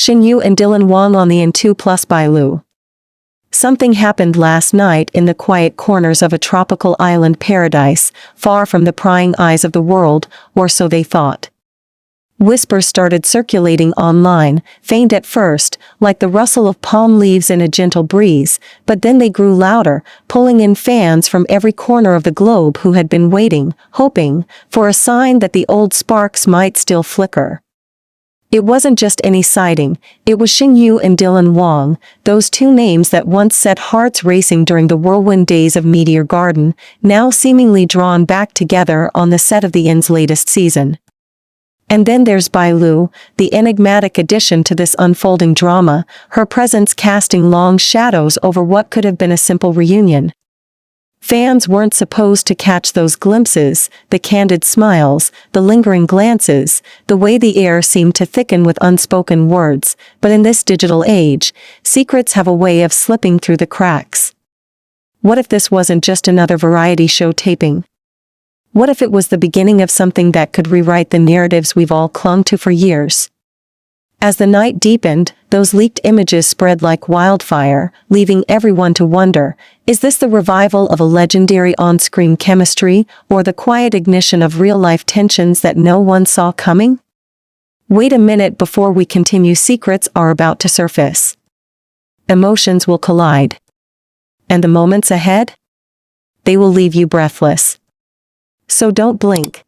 Shen Yue and Dylan Wang on the N2 plus Bailu. Something happened last night in the quiet corners of a tropical island paradise, far from the prying eyes of the world, or so they thought. Whispers started circulating online, faint at first, like the rustle of palm leaves in a gentle breeze, but then they grew louder, pulling in fans from every corner of the globe who had been waiting, hoping, for a sign that the old sparks might still flicker. It wasn't just any sighting, it was Shen Yue and Dylan Wang, those two names that once set hearts racing during the whirlwind days of Meteor Garden, now seemingly drawn back together on the set of the Inn's latest season. And then there's Bailu, the enigmatic addition to this unfolding drama, her presence casting long shadows over what could have been a simple reunion. Fans weren't supposed to catch those glimpses, the candid smiles, the lingering glances, the way the air seemed to thicken with unspoken words, but in this digital age, secrets have a way of slipping through the cracks. What if this wasn't just another variety show taping? What if it was the beginning of something that could rewrite the narratives we've all clung to for years? As the night deepened, those leaked images spread like wildfire, leaving everyone to wonder, is this the revival of a legendary on-screen chemistry, or the quiet ignition of real-life tensions that no one saw coming? Wait a minute before we continue. Secrets are about to surface. Emotions will collide. And the moments ahead? They will leave you breathless. So don't blink.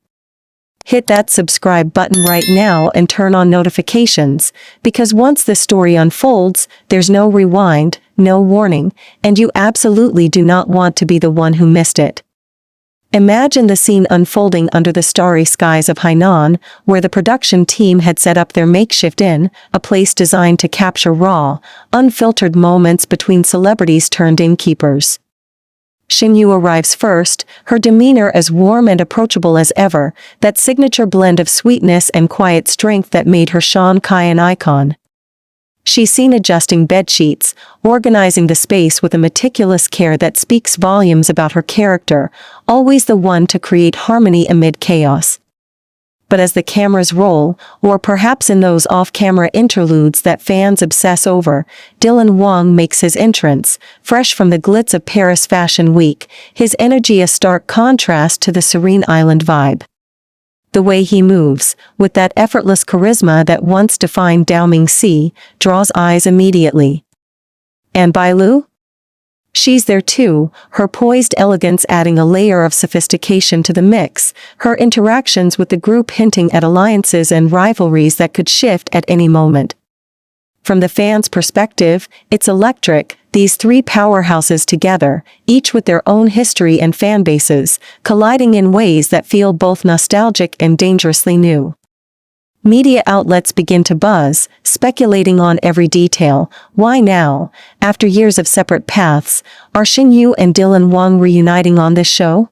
Hit that subscribe button right now and turn on notifications, because once the story unfolds, there's no rewind, no warning, and you absolutely do not want to be the one who missed it. Imagine the scene unfolding under the starry skies of Hainan, where the production team had set up their makeshift inn, a place designed to capture raw, unfiltered moments between celebrities turned innkeepers. Shen Yue arrives first, her demeanor as warm and approachable as ever, that signature blend of sweetness and quiet strength that made her Shan Kai an icon. She's seen adjusting bedsheets, organizing the space with a meticulous care that speaks volumes about her character, always the one to create harmony amid chaos. But as the cameras roll, or perhaps in those off-camera interludes that fans obsess over, Dylan Wang makes his entrance, fresh from the glitz of Paris Fashion Week, his energy a stark contrast to the serene island vibe. The way he moves, with that effortless charisma that once defined Daoming Sea, draws eyes immediately. And Bailu? She's there too, her poised elegance adding a layer of sophistication to the mix, her interactions with the group hinting at alliances and rivalries that could shift at any moment. From the fans' perspective, it's electric, these three powerhouses together, each with their own history and fan bases, colliding in ways that feel both nostalgic and dangerously new. Media outlets begin to buzz, speculating on every detail. Why now, after years of separate paths, are Shen Yue and Dylan Wang reuniting on this show?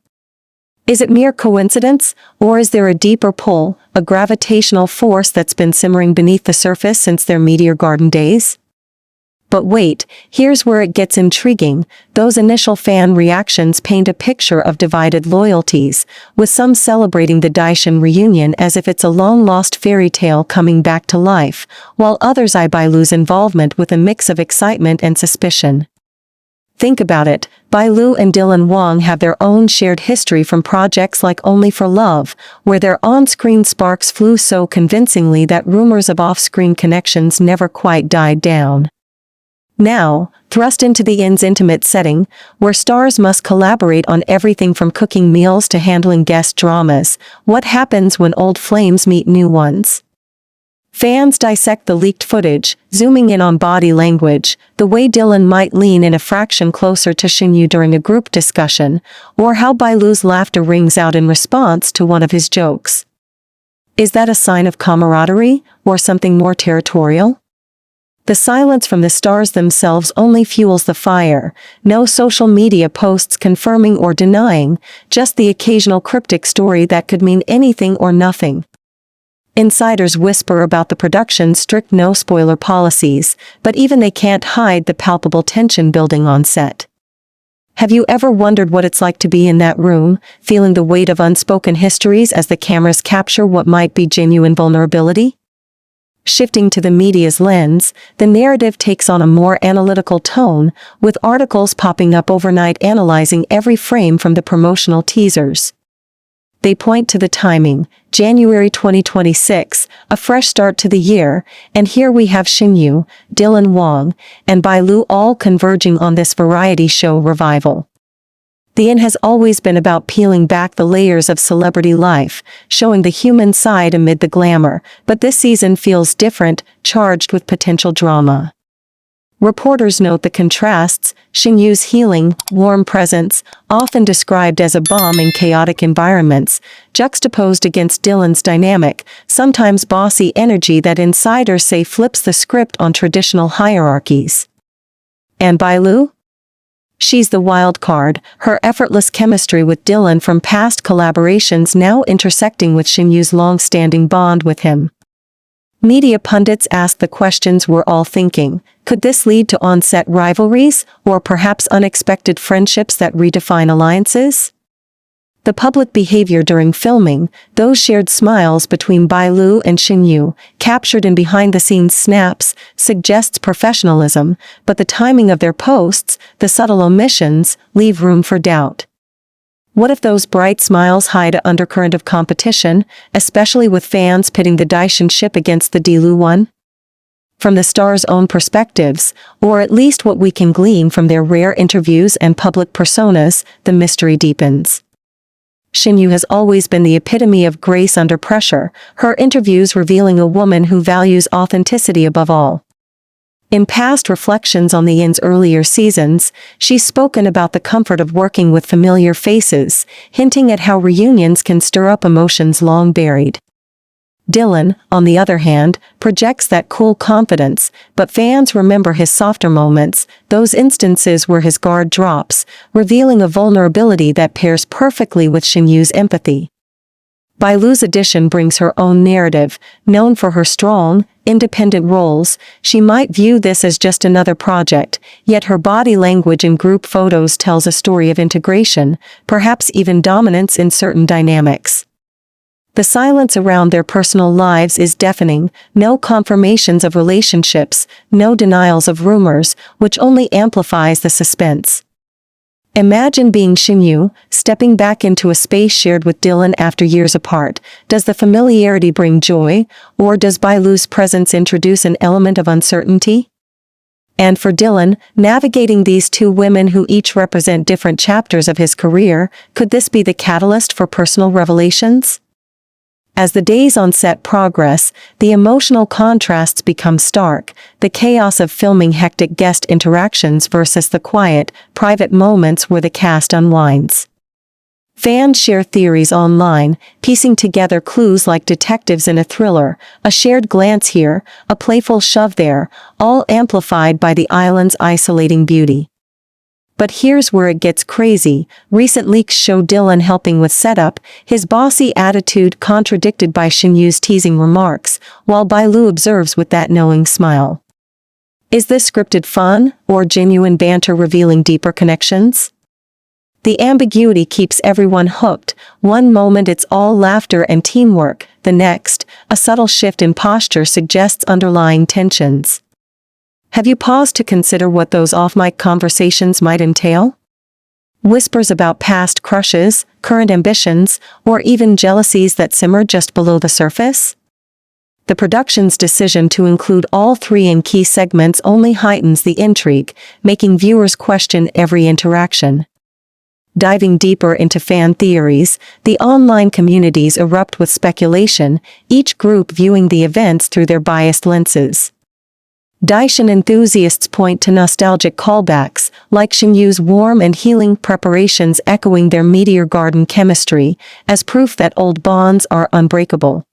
Is it mere coincidence, or is there a deeper pull, a gravitational force that's been simmering beneath the surface since their Meteor Garden days? But wait, here's where it gets intriguing. Those initial fan reactions paint a picture of divided loyalties, with some celebrating the Daishin reunion as if it's a long-lost fairy tale coming back to life, while others eye Bailu's involvement with a mix of excitement and suspicion. Think about it, Bailu and Dylan Wang have their own shared history from projects like Only for Love, where their on-screen sparks flew so convincingly that rumors of off-screen connections never quite died down. Now, thrust into the inn's intimate setting, where stars must collaborate on everything from cooking meals to handling guest dramas, what happens when old flames meet new ones? Fans dissect the leaked footage, zooming in on body language, the way Dylan might lean in a fraction closer to Shen Yue during a group discussion, or how Bailu's laughter rings out in response to one of his jokes. Is that a sign of camaraderie, or something more territorial? The silence from the stars themselves only fuels the fire, no social media posts confirming or denying, just the occasional cryptic story that could mean anything or nothing. Insiders whisper about the production's strict no-spoiler policies, but even they can't hide the palpable tension building on set. Have you ever wondered what it's like to be in that room, feeling the weight of unspoken histories as the cameras capture what might be genuine vulnerability? Shifting to the media's lens, the narrative takes on a more analytical tone, with articles popping up overnight analyzing every frame from the promotional teasers. They point to the timing, January 2026, a fresh start to the year, and here we have Shen Yue, Wang, and Bailu all converging on this variety show revival. The Inn has always been about peeling back the layers of celebrity life, showing the human side amid the glamour, but this season feels different, charged with potential drama. Reporters note the contrasts: Shen Yue's healing, warm presence, often described as a balm in chaotic environments, juxtaposed against Dylan's dynamic, sometimes bossy energy that insiders say flips the script on traditional hierarchies. And Bailu? She's the wild card, her effortless chemistry with Dylan from past collaborations now intersecting with Shen Yue's long-standing bond with him. Media pundits ask the questions we're all thinking. Could this lead to on-set rivalries, or perhaps unexpected friendships that redefine alliances? The public behavior during filming, those shared smiles between Bailu and Shen Yue, captured in behind-the-scenes snaps, suggests professionalism, but the timing of their posts, the subtle omissions, leave room for doubt. What if those bright smiles hide an undercurrent of competition, especially with fans pitting the Daishin ship against the Dilu one? From the stars' own perspectives, or at least what we can glean from their rare interviews and public personas, the mystery deepens. Shen Yue has always been the epitome of grace under pressure, her interviews revealing a woman who values authenticity above all. In past reflections on the Inn's earlier seasons, she's spoken about the comfort of working with familiar faces, hinting at how reunions can stir up emotions long buried. Dylan, on the other hand, projects that cool confidence, but fans remember his softer moments, those instances where his guard drops, revealing a vulnerability that pairs perfectly with Shen Yue's empathy. Bailu's addition brings her own narrative. Known for her strong, independent roles, she might view this as just another project, yet her body language in group photos tells a story of integration, perhaps even dominance in certain dynamics. The silence around their personal lives is deafening, no confirmations of relationships, no denials of rumors, which only amplifies the suspense. Imagine being Shen Yue, stepping back into a space shared with Dylan after years apart. Does the familiarity bring joy, or does Bailu's presence introduce an element of uncertainty? And for Dylan, navigating these two women who each represent different chapters of his career, could this be the catalyst for personal revelations? As the days on set progress, the emotional contrasts become stark, the chaos of filming hectic guest interactions versus the quiet, private moments where the cast unwinds. Fans share theories online, piecing together clues like detectives in a thriller, a shared glance here, a playful shove there, all amplified by the island's isolating beauty. But here's where it gets crazy. Recent leaks show Dylan helping with setup, his bossy attitude contradicted by Shen Yue's teasing remarks, while Bailu observes with that knowing smile. Is this scripted fun, or genuine banter revealing deeper connections? The ambiguity keeps everyone hooked. One moment it's all laughter and teamwork, the next, a subtle shift in posture suggests underlying tensions. Have you paused to consider what those off-mic conversations might entail? Whispers about past crushes, current ambitions, or even jealousies that simmer just below the surface? The production's decision to include all three in key segments only heightens the intrigue, making viewers question every interaction. Diving deeper into fan theories, the online communities erupt with speculation, each group viewing the events through their biased lenses. Daishin enthusiasts point to nostalgic callbacks, like Shen Yue's warm and healing preparations echoing their Meteor Garden chemistry, as proof that old bonds are unbreakable.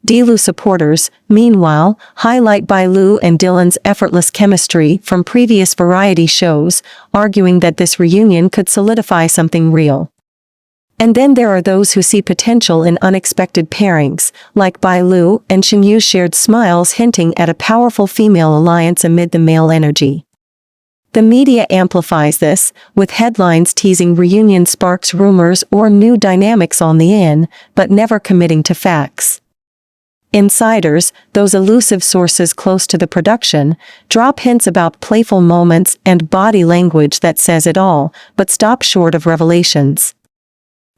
Dilu supporters, meanwhile, highlight Bailu and Dylan's effortless chemistry from previous variety shows, arguing that this reunion could solidify something real. And then there are those who see potential in unexpected pairings, like Bailu and Shen Yue's shared smiles hinting at a powerful female alliance amid the male energy. The media amplifies this, with headlines teasing reunion sparks rumors or new dynamics on the Inn, but never committing to facts. Insiders, those elusive sources close to the production, drop hints about playful moments and body language that says it all, but stop short of revelations.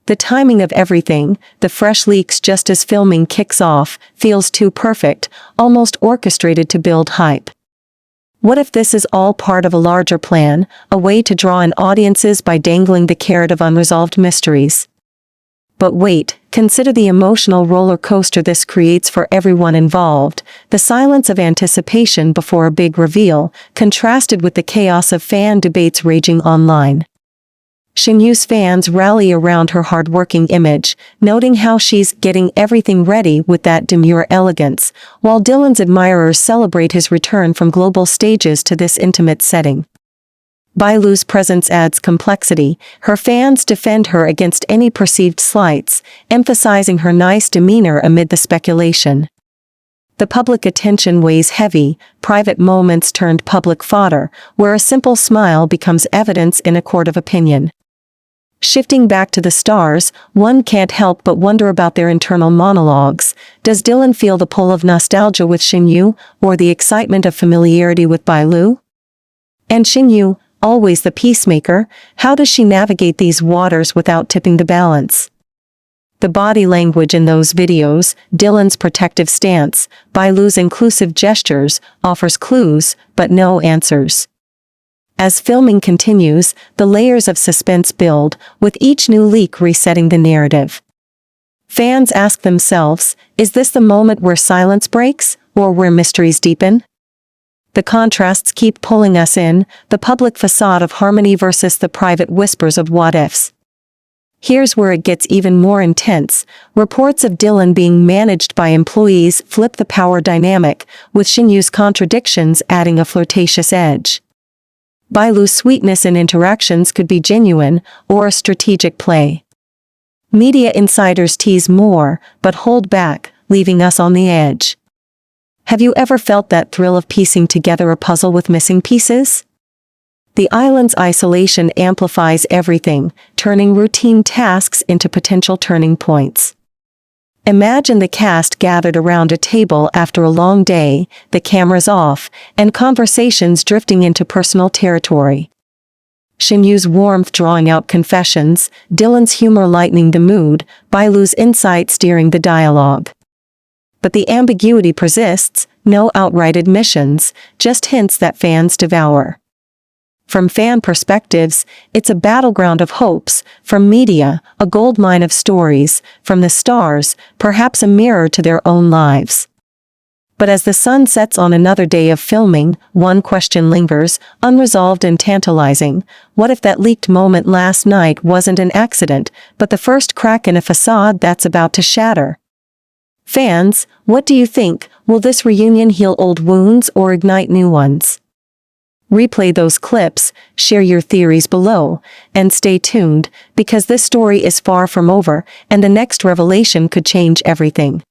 The timing of everything, the fresh leaks just as filming kicks off, feels too perfect, almost orchestrated to build hype. What if this is all part of a larger plan, a way to draw in audiences by dangling the carrot of unresolved mysteries? But wait, consider the emotional roller coaster this creates for everyone involved, the silence of anticipation before a big reveal, contrasted with the chaos of fan debates raging online. Shen Yue's fans rally around her hard-working image, noting how she's getting everything ready with that demure elegance, while Dylan's admirers celebrate his return from global stages to this intimate setting. Bailu's presence adds complexity. Her fans defend her against any perceived slights, emphasizing her nice demeanor amid the speculation. The public attention weighs heavy, private moments turned public fodder, where a simple smile becomes evidence in a court of opinion. Shifting back to the stars, one can't help but wonder about their internal monologues. Does Dylan feel the pull of nostalgia with Shen Yue, or the excitement of familiarity with Bailu? And Shen Yue, always the peacemaker, how does she navigate these waters without tipping the balance? The body language in those videos, Dylan's protective stance, Bailu's inclusive gestures, offers clues, but no answers. As filming continues, the layers of suspense build, with each new leak resetting the narrative. Fans ask themselves, is this the moment where silence breaks, or where mysteries deepen? The contrasts keep pulling us in, the public facade of harmony versus the private whispers of what-ifs. Here's where it gets even more intense. Reports of Dylan being managed by employees flip the power dynamic, with Shen Yue's contradictions adding a flirtatious edge. Bailu's sweetness in interactions could be genuine, or a strategic play. Media insiders tease more, but hold back, leaving us on the edge. Have you ever felt that thrill of piecing together a puzzle with missing pieces? The island's isolation amplifies everything, turning routine tasks into potential turning points. Imagine the cast gathered around a table after a long day, the cameras off, and conversations drifting into personal territory. Shen Yue's warmth drawing out confessions, Dylan's humor lightening the mood, Bailu's insight steering the dialogue. But the ambiguity persists, no outright admissions, just hints that fans devour. From fan perspectives, it's a battleground of hopes, from media, a goldmine of stories, from the stars, perhaps a mirror to their own lives. But as the sun sets on another day of filming, one question lingers, unresolved and tantalizing. What if that leaked moment last night wasn't an accident, but the first crack in a facade that's about to shatter? Fans, what do you think? Will this reunion heal old wounds or ignite new ones? Replay those clips, share your theories below, and stay tuned, because this story is far from over, and the next revelation could change everything.